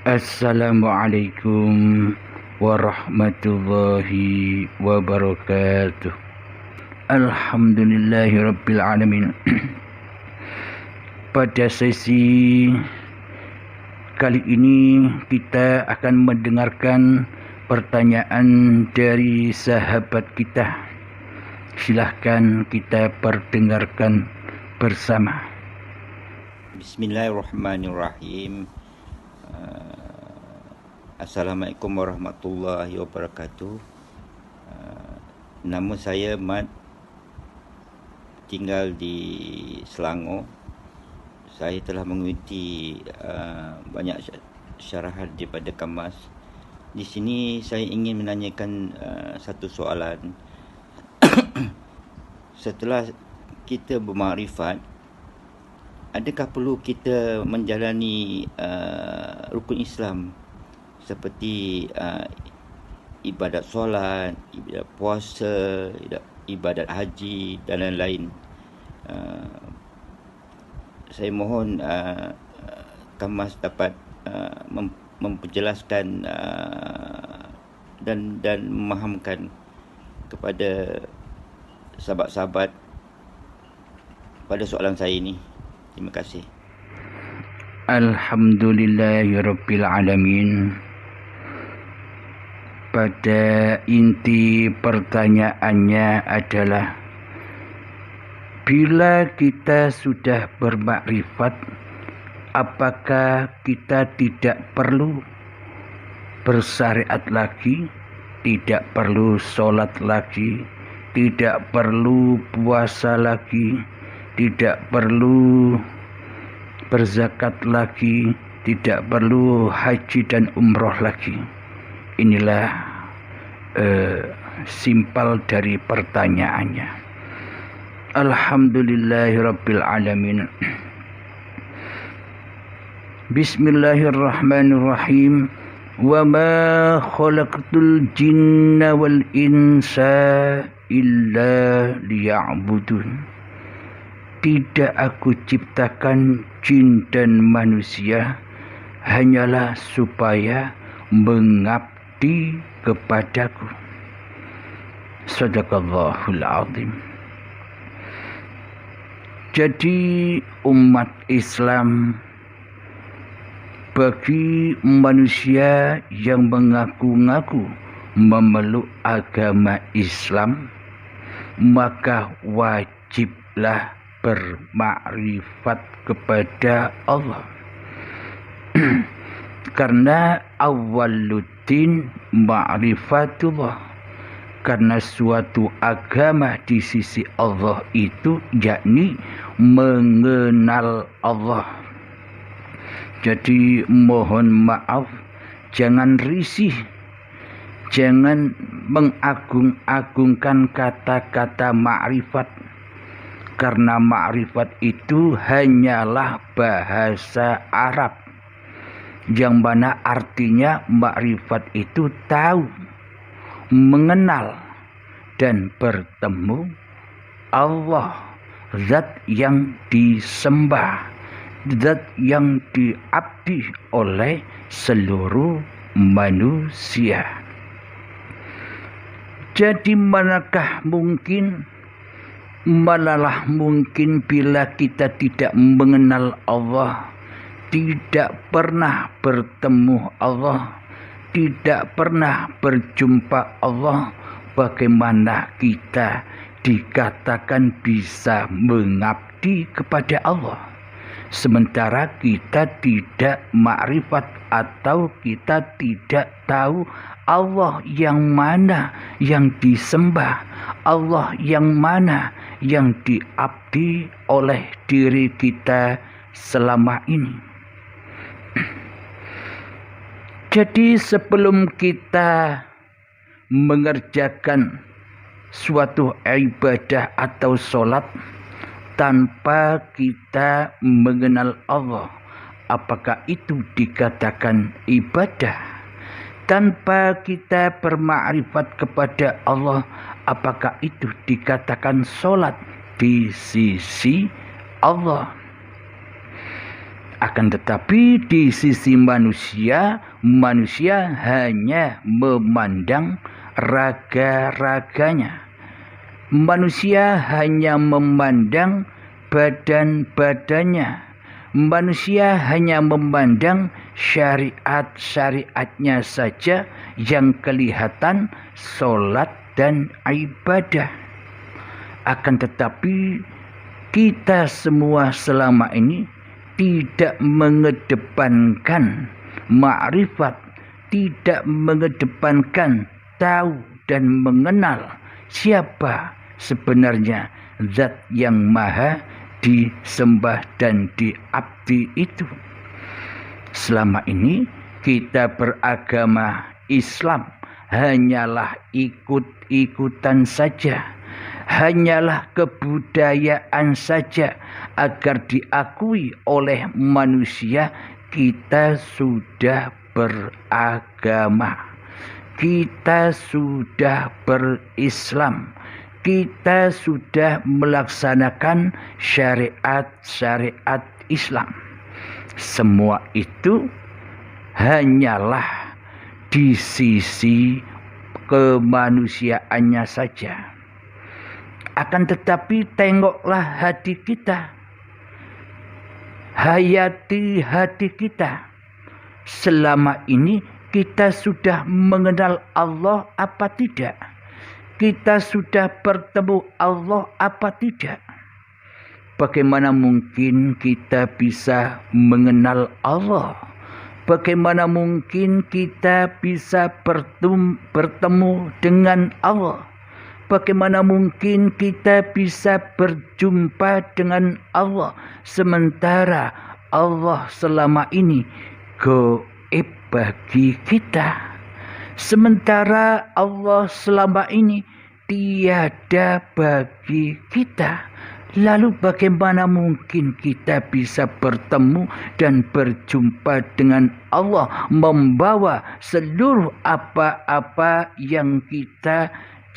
Assalamualaikum warahmatullahi wabarakatuh. Alhamdulillahirabbil alamin. Pada sesi kali ini kita akan mendengarkan pertanyaan dari sahabat kita. Silahkan kita perdengarkan bersama. Bismillahirrahmanirrahim. Assalamualaikum warahmatullahi wabarakatuh. Nama saya Mat, tinggal di Selangor. Saya telah mengikuti banyak syarahan daripada Kamas. Di sini saya ingin menanyakan satu soalan. Setelah kita bermakrifat, adakah perlu kita menjalani rukun Islam seperti ibadat solat, ibadat puasa, ibadat haji dan lain-lain? Saya mohon Kamas dapat memperjelaskan dan memahamkan kepada sahabat-sahabat pada soalan saya ini. Terima kasih. Alhamdulillahirabbil alamin. Pada inti pertanyaannya adalah, bila kita sudah bermakrifat, apakah kita tidak perlu bersyariat lagi, tidak perlu sholat lagi, tidak perlu puasa lagi, tidak perlu berzakat lagi, tidak perlu haji dan umroh lagi? Inilah simpel dari pertanyaannya. Alhamdulillahirabbil alamin. Bismillahirrahmanirrahim. Wa ma khalaqtul jinna wal insa illa liya'budun. Tidak aku ciptakan jin dan manusia hanyalah supaya mengabdi kepadaku. Shadaqallahul azim. Jadi umat Islam, bagi manusia yang mengaku-ngaku memeluk agama Islam, maka wajiblah bermakrifat kepada Allah. Karena awwaluddin ma'rifatullah. Karena suatu agama di sisi Allah itu yakni mengenal Allah. Jadi mohon maaf, jangan risih, jangan mengagung-agungkan kata-kata makrifat. Karena makrifat itu hanyalah bahasa Arab, yang mana artinya makrifat itu tahu, mengenal, dan bertemu Allah, zat yang disembah, zat yang diabdi oleh seluruh manusia. Jadi manakah mungkin, malah mungkin bila kita tidak mengenal Allah, tidak pernah bertemu Allah, tidak pernah berjumpa Allah, bagaimana kita dikatakan bisa mengabdi kepada Allah? Sementara kita tidak makrifat atau kita tidak tahu Allah yang mana yang disembah, Allah yang mana yang diabdi oleh diri kita selama ini. Jadi sebelum kita mengerjakan suatu ibadah atau sholat tanpa kita mengenal Allah, apakah itu dikatakan ibadah? Tanpa kita bermakrifat kepada Allah, apakah itu dikatakan sholat di sisi Allah? Akan tetapi di sisi manusia, manusia hanya memandang raga-raganya. Manusia hanya memandang badan-badannya. Manusia hanya memandang syariat-syariatnya saja yang kelihatan, sholat dan ibadah. Akan tetapi kita semua selama ini tidak mengedepankan ma'rifat, tidak mengedepankan tahu dan mengenal siapa sebenarnya zat yang maha disembah dan diabdi itu. Selama ini kita beragama Islam hanyalah ikut-ikutan saja, hanyalah kebudayaan saja agar diakui oleh manusia kita sudah beragama, kita sudah berislam, kita sudah melaksanakan syariat-syariat Islam. Semua itu hanyalah di sisi kemanusiaannya saja. Akan tetapi tengoklah hati kita, hayati hati kita. Selama ini kita sudah mengenal Allah apa tidak? Kita sudah bertemu Allah apa tidak? Bagaimana mungkin kita bisa mengenal Allah? Bagaimana mungkin kita bisa bertemu dengan Allah? Bagaimana mungkin kita bisa berjumpa dengan Allah sementara Allah selama ini gaib bagi kita, sementara Allah selama ini tiada bagi kita? Lalu bagaimana mungkin kita bisa bertemu dan berjumpa dengan Allah, membawa seluruh apa-apa yang kita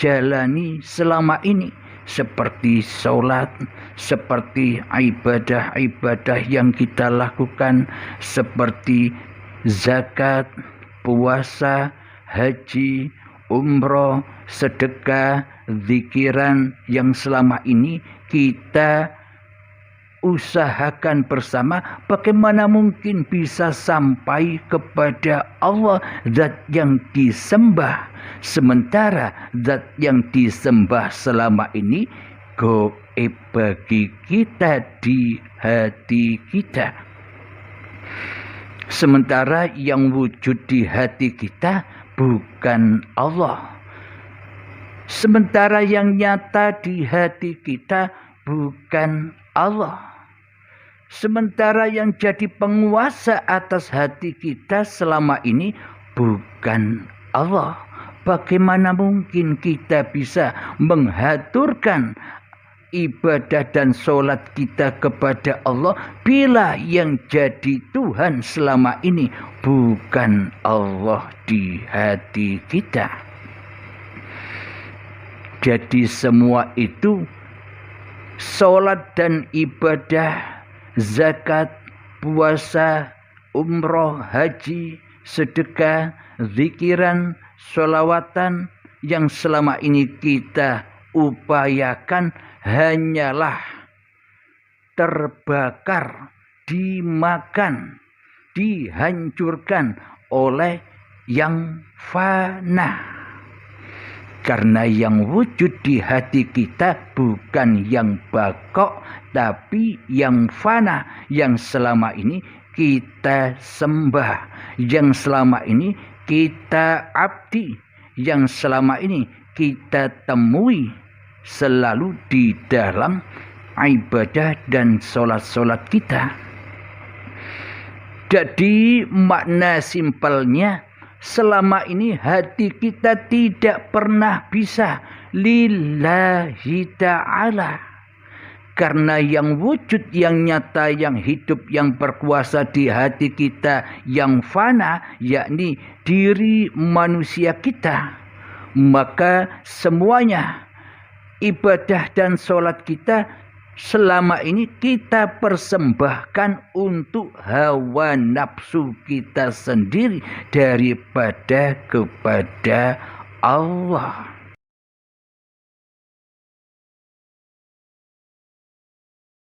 jalani selama ini, seperti sholat, seperti ibadah-ibadah yang kita lakukan, seperti zakat, puasa, haji, umroh, sedekah, zikiran yang selama ini kita usahakan bersama. Bagaimana mungkin bisa sampai kepada Allah, zat yang disembah, sementara zat yang disembah selama ini gaib bagi kita di hati kita, sementara yang wujud di hati kita bukan Allah, sementara yang nyata di hati kita bukan Allah, sementara yang jadi penguasa atas hati kita selama ini bukan Allah. Bagaimana mungkin kita bisa menghaturkan ibadah dan sholat kita kepada Allah bila yang jadi Tuhan selama ini bukan Allah di hati kita? Jadi semua itu, sholat dan ibadah, zakat, puasa, umroh, haji, sedekah, zikiran, sholawatan yang selama ini kita upayakan hanyalah terbakar, dimakan, dihancurkan oleh yang fana. Karena yang wujud di hati kita bukan yang bakok, tapi yang fana, yang selama ini kita sembah, yang selama ini kita abdi, yang selama ini kita temui selalu di dalam ibadah dan sholat-sholat kita. Jadi makna simpelnya, selama ini hati kita tidak pernah bisa lillahi ta'ala. Karena yang wujud, yang nyata, yang hidup, yang berkuasa di hati kita yang fana, yakni diri manusia kita. Maka semuanya ibadah dan sholat kita selama ini kita persembahkan untuk hawa nafsu kita sendiri daripada kepada Allah.